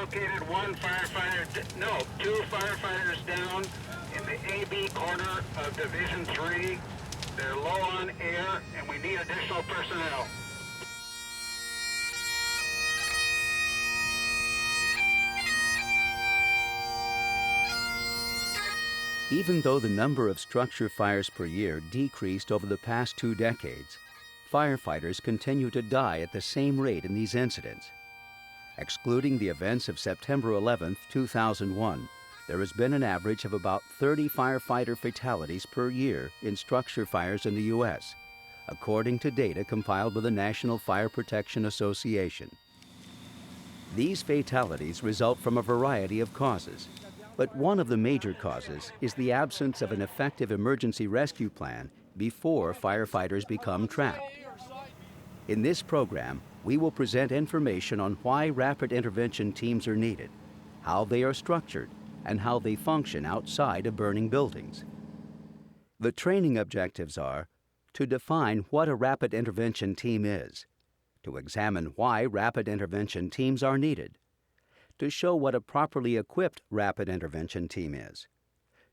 located two firefighters down in the AB corner of Division 3. They're low on air, and we need additional personnel. Even though the number of structure fires per year decreased over the past 2 decades, firefighters continue to die at the same rate in these incidents. Excluding the events of September 11, 2001, there has been an average of about 30 firefighter fatalities per year in structure fires in the U.S., according to data compiled by the National Fire Protection Association. These fatalities result from a variety of causes, but one of the major causes is the absence of an effective emergency rescue plan before firefighters become trapped. In this program, we will present information on why rapid intervention teams are needed, how they are structured, and how they function outside of burning buildings. The training objectives are to define what a rapid intervention team is, to examine why rapid intervention teams are needed, to show what a properly equipped rapid intervention team is,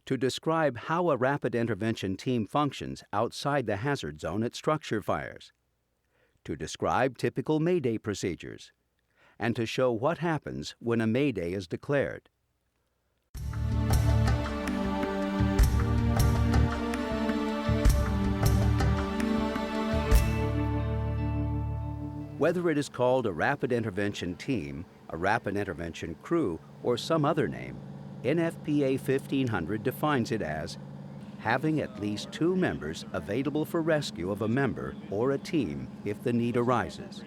to describe how a rapid intervention team functions outside the hazard zone at structure fires, to describe typical Mayday procedures, and to show what happens when a Mayday is declared. Whether it is called a rapid intervention team, a rapid intervention crew, or some other name, NFPA 1500 defines it as having at least 2 members available for rescue of a member or a team if the need arises.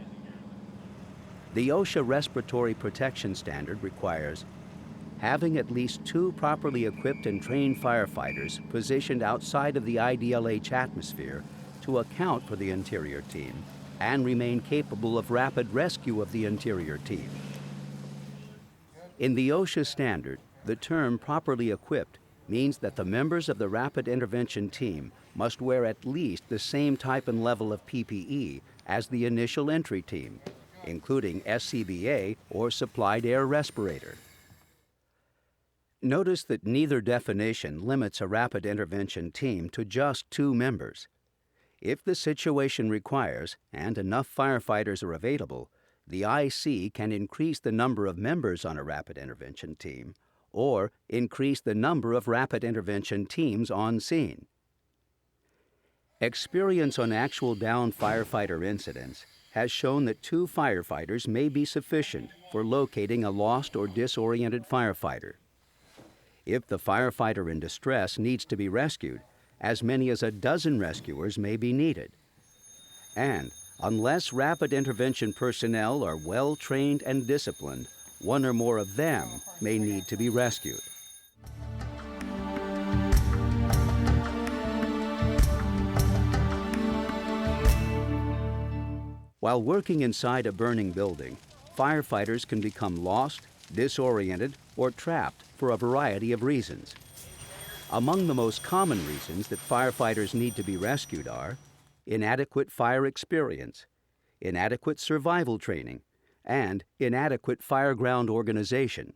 The OSHA Respiratory Protection Standard requires having at least 2 properly equipped and trained firefighters positioned outside of the IDLH atmosphere to account for the interior team and remain capable of rapid rescue of the interior team. In the OSHA standard, the term properly equipped means that the members of the rapid intervention team must wear at least the same type and level of PPE as the initial entry team, including SCBA or supplied air respirator. Notice that neither definition limits a rapid intervention team to just 2 members. If the situation requires and enough firefighters are available, the IC can increase the number of members on a rapid intervention team or increase the number of rapid intervention teams on scene. Experience on actual downed firefighter incidents has shown that 2 firefighters may be sufficient for locating a lost or disoriented firefighter. If the firefighter in distress needs to be rescued, as many as a dozen rescuers may be needed. And unless rapid intervention personnel are well trained and disciplined, 1 or more of them may need to be rescued. While working inside a burning building, firefighters can become lost, disoriented, or trapped for a variety of reasons. Among the most common reasons that firefighters need to be rescued are inadequate fire experience, inadequate survival training, and inadequate fireground organization.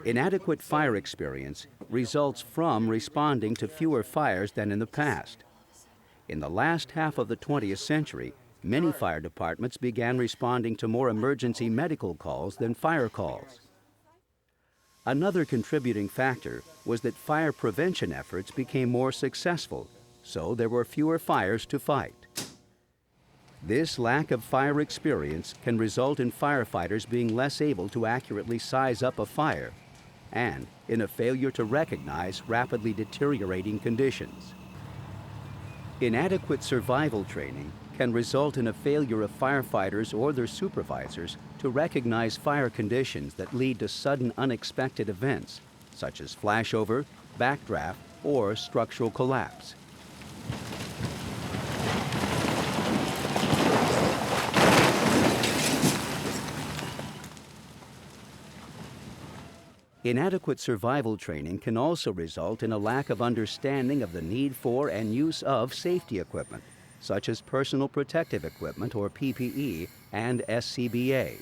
Inadequate fire experience results from responding to fewer fires than in the past. In the last half of the 20th century, many fire departments began responding to more emergency medical calls than fire calls. Another contributing factor was that fire prevention efforts became more successful, so there were fewer fires to fight. This lack of fire experience can result in firefighters being less able to accurately size up a fire and in a failure to recognize rapidly deteriorating conditions. Inadequate survival training can result in a failure of firefighters or their supervisors to recognize fire conditions that lead to sudden unexpected events, such as flashover, backdraft, or structural collapse. Inadequate survival training can also result in a lack of understanding of the need for and use of safety equipment, such as personal protective equipment or PPE and SCBA.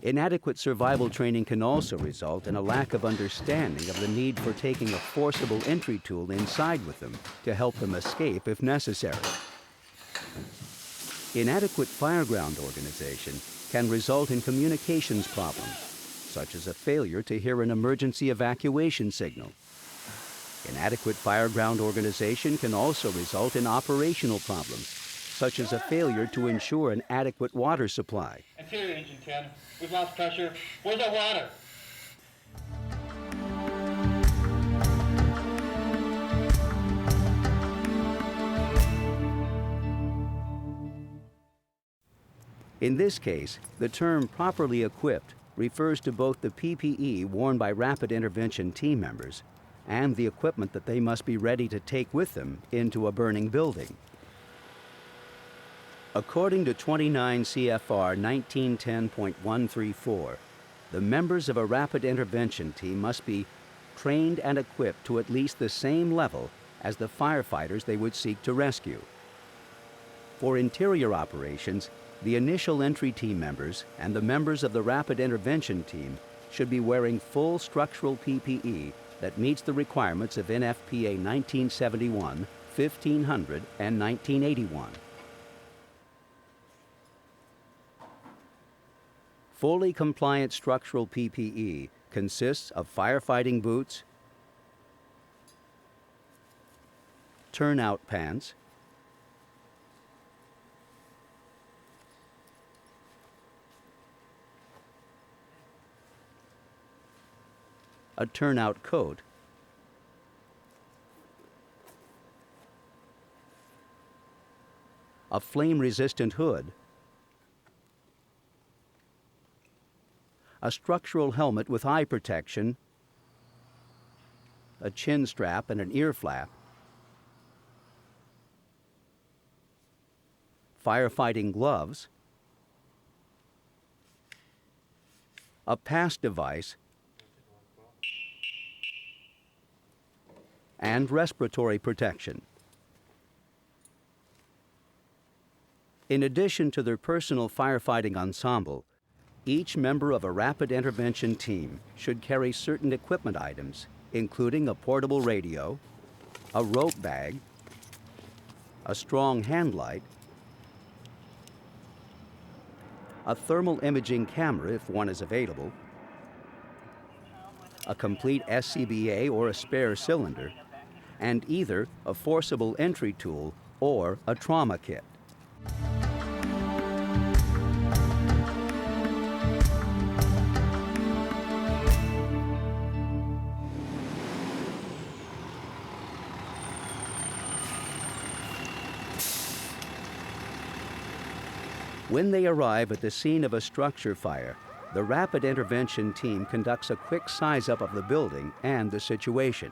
Inadequate survival training can also result in a lack of understanding of the need for taking a forcible entry tool inside with them to help them escape if necessary. Inadequate fireground organization can result in communications problems, such as a failure to hear an emergency evacuation signal. Inadequate fireground organization can also result in operational problems, such as a failure to ensure an adequate water supply. Interior engine 10, we've lost pressure. Where's our water? In this case, the term properly equipped refers to both the PPE worn by rapid intervention team members and the equipment that they must be ready to take with them into a burning building. According to 29 CFR 1910.134, the members of a rapid intervention team must be trained and equipped to at least the same level as the firefighters they would seek to rescue. For interior operations, the initial entry team members and the members of the rapid intervention team should be wearing full structural PPE that meets the requirements of NFPA 1971, 1500, and 1981. Fully compliant structural PPE consists of firefighting boots, turnout pants, a turnout coat, a flame-resistant hood, a structural helmet with eye protection, a chin strap and an ear flap, firefighting gloves, a pass device, and respiratory protection. In addition to their personal firefighting ensemble, each member of a rapid intervention team should carry certain equipment items, including a portable radio, a rope bag, a strong hand light, a thermal imaging camera if one is available, a complete SCBA or a spare cylinder, and either a forcible entry tool or a trauma kit. When they arrive at the scene of a structure fire, the rapid intervention team conducts a quick size-up of the building and the situation.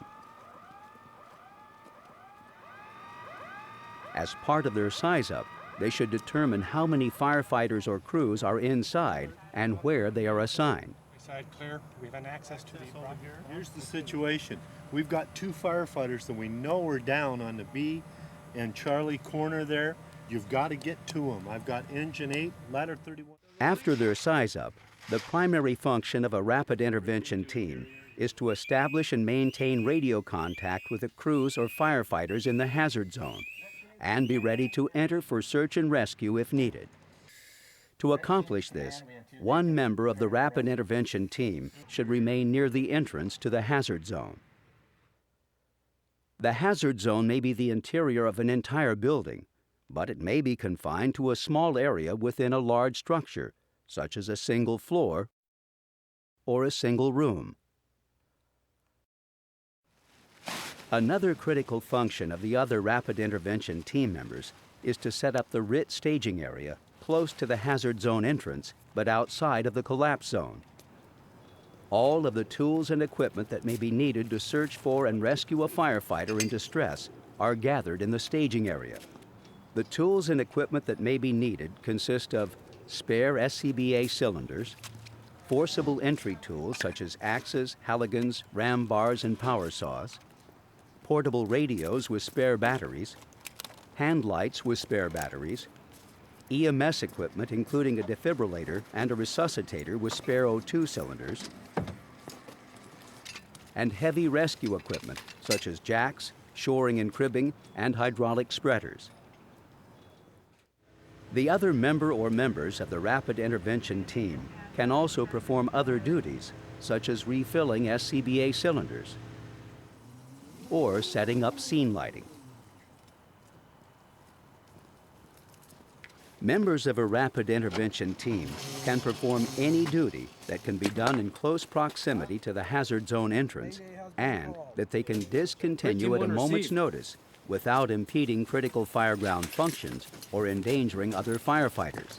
As part of their size-up, they should determine how many firefighters or crews are inside and where they are assigned. Side clear. We have access to these over here. Here's the situation. We've got 2 firefighters that we know are down on the B and Charlie corner there. You've got to get to them. I've got engine 8, ladder 31. After their size-up, the primary function of a rapid intervention team is to establish and maintain radio contact with the crews or firefighters in the hazard zone and be ready to enter for search and rescue if needed. To accomplish this, one member of the rapid intervention team should remain near the entrance to the hazard zone. The hazard zone may be the interior of an entire building, but it may be confined to a small area within a large structure, such as a single floor or a single room. Another critical function of the other rapid intervention team members is to set up the RIT staging area close to the hazard zone entrance, but outside of the collapse zone. All of the tools and equipment that may be needed to search for and rescue a firefighter in distress are gathered in the staging area. The tools and equipment that may be needed consist of spare SCBA cylinders, forcible entry tools such as axes, haligans, ram bars, and power saws, portable radios with spare batteries, hand lights with spare batteries, EMS equipment including a defibrillator and a resuscitator with spare O2 cylinders, and heavy rescue equipment such as jacks, shoring and cribbing, and hydraulic spreaders. The other member or members of the Rapid Intervention Team can also perform other duties, such as refilling SCBA cylinders or setting up scene lighting. Members of a Rapid Intervention Team can perform any duty that can be done in close proximity to the hazard zone entrance and that they can discontinue at a moment's notice without impeding critical fireground functions or endangering other firefighters.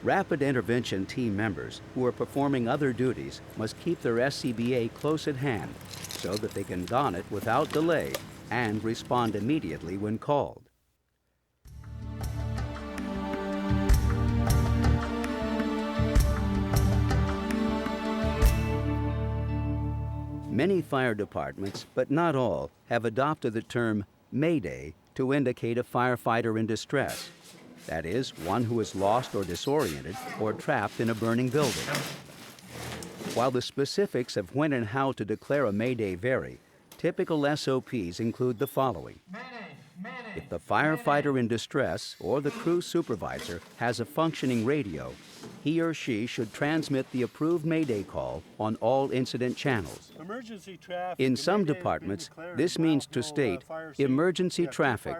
Rapid Intervention Team members who are performing other duties must keep their SCBA close at hand so that they can don it without delay and respond immediately when called. Many fire departments, but not all, have adopted the term Mayday to indicate a firefighter in distress. That is, one who is lost or disoriented or trapped in a burning building. While the specifics of when and how to declare a Mayday vary, typical SOPs include the following. If the firefighter in distress or the crew supervisor has a functioning radio, he or she should transmit the approved Mayday call on all incident channels. Emergency traffic. In some departments, this means to state emergency traffic,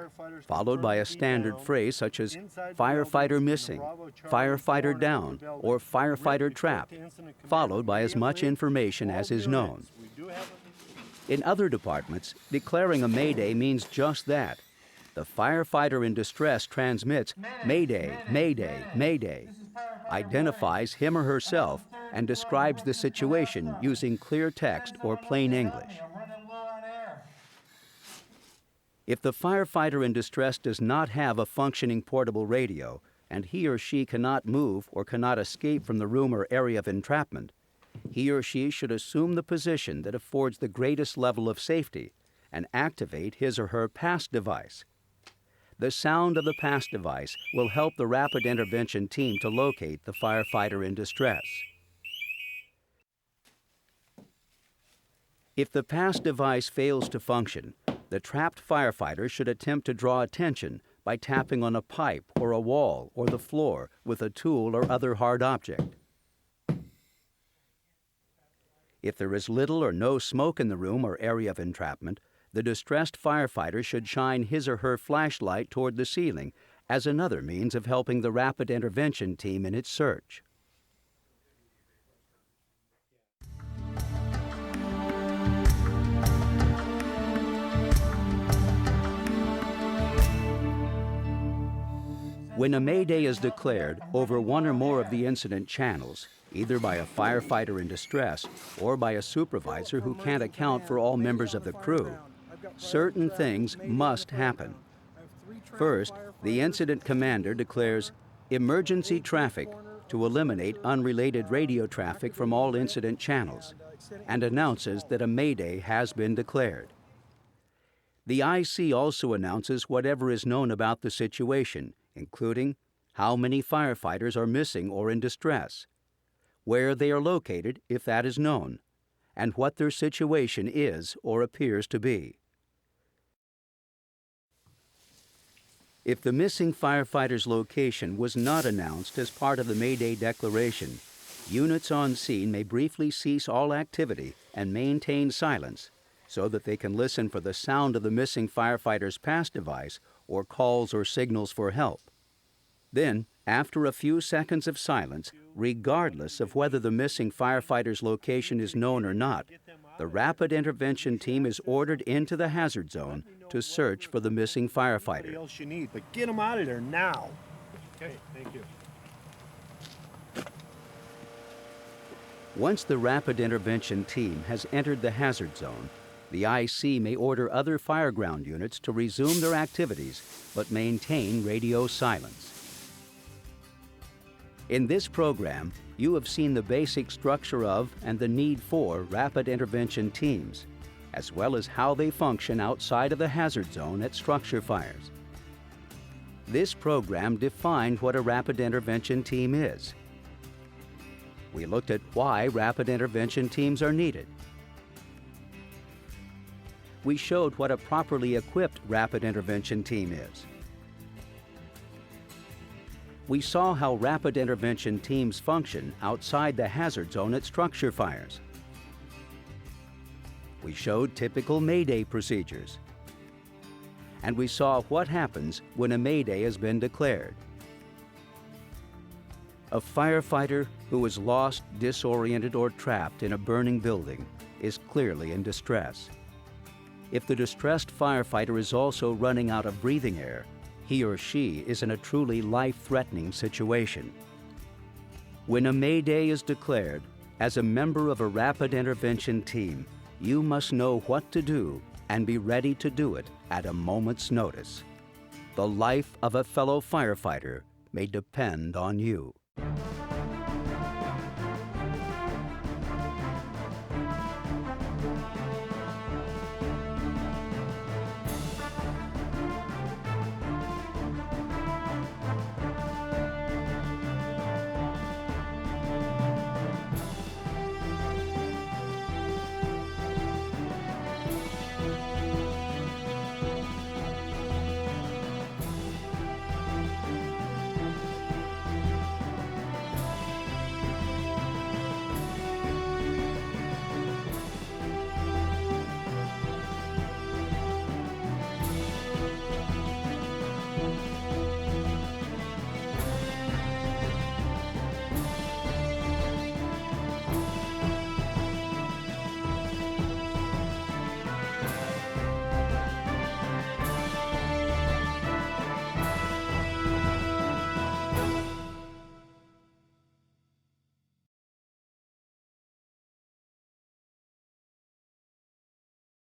followed by a standard phrase such as firefighter missing, firefighter down, or firefighter trapped, followed by as much information as is known. In other departments, declaring a Mayday means just that. The firefighter in distress transmits Mayday, Mayday, Mayday, identifies him or herself, and describes the situation using clear text or plain English. If the firefighter in distress does not have a functioning portable radio, and he or she cannot move or cannot escape from the room or area of entrapment, he or she should assume the position that affords the greatest level of safety and activate his or her PASS device. The sound of the PASS device will help the Rapid Intervention Team to locate the firefighter in distress. If the PASS device fails to function, the trapped firefighter should attempt to draw attention by tapping on a pipe or a wall or the floor with a tool or other hard object. If there is little or no smoke in the room or area of entrapment, the distressed firefighter should shine his or her flashlight toward the ceiling as another means of helping the Rapid Intervention Team in its search. When a Mayday is declared over one or more of the incident channels, either by a firefighter in distress or by a supervisor who can't account for all members of the crew, certain things must happen. First, the incident commander declares emergency traffic to eliminate unrelated radio traffic from all incident channels and announces that a Mayday has been declared. The IC also announces whatever is known about the situation, including how many firefighters are missing or in distress, where they are located if that is known, and what their situation is or appears to be. If the missing firefighter's location was not announced as part of the Mayday declaration, units on scene may briefly cease all activity and maintain silence so that they can listen for the sound of the missing firefighter's PASS device or calls or signals for help. Then, after a few seconds of silence, regardless of whether the missing firefighter's location is known or not, the Rapid Intervention Team is ordered into the hazard zone to search for the missing firefighter. What else you need, but get them out of there now. Okay, thank you. Once the Rapid Intervention Team has entered the hazard zone, the IC may order other fireground units to resume their activities but maintain radio silence. In this program, you have seen the basic structure of and the need for Rapid Intervention Teams, as well as how they function outside of the hazard zone at structure fires. This program defined what a rapid intervention team is. We looked at why rapid intervention teams are needed. We showed what a properly equipped rapid intervention team is. We saw how rapid intervention teams function outside the hazard zone at structure fires. We showed typical Mayday procedures. And we saw what happens when a Mayday has been declared. A firefighter who is lost, disoriented, or trapped in a burning building is clearly in distress. If the distressed firefighter is also running out of breathing air, he or she is in a truly life-threatening situation. When a Mayday is declared, as a member of a rapid intervention team, you must know what to do and be ready to do it at a moment's notice. The life of a fellow firefighter may depend on you.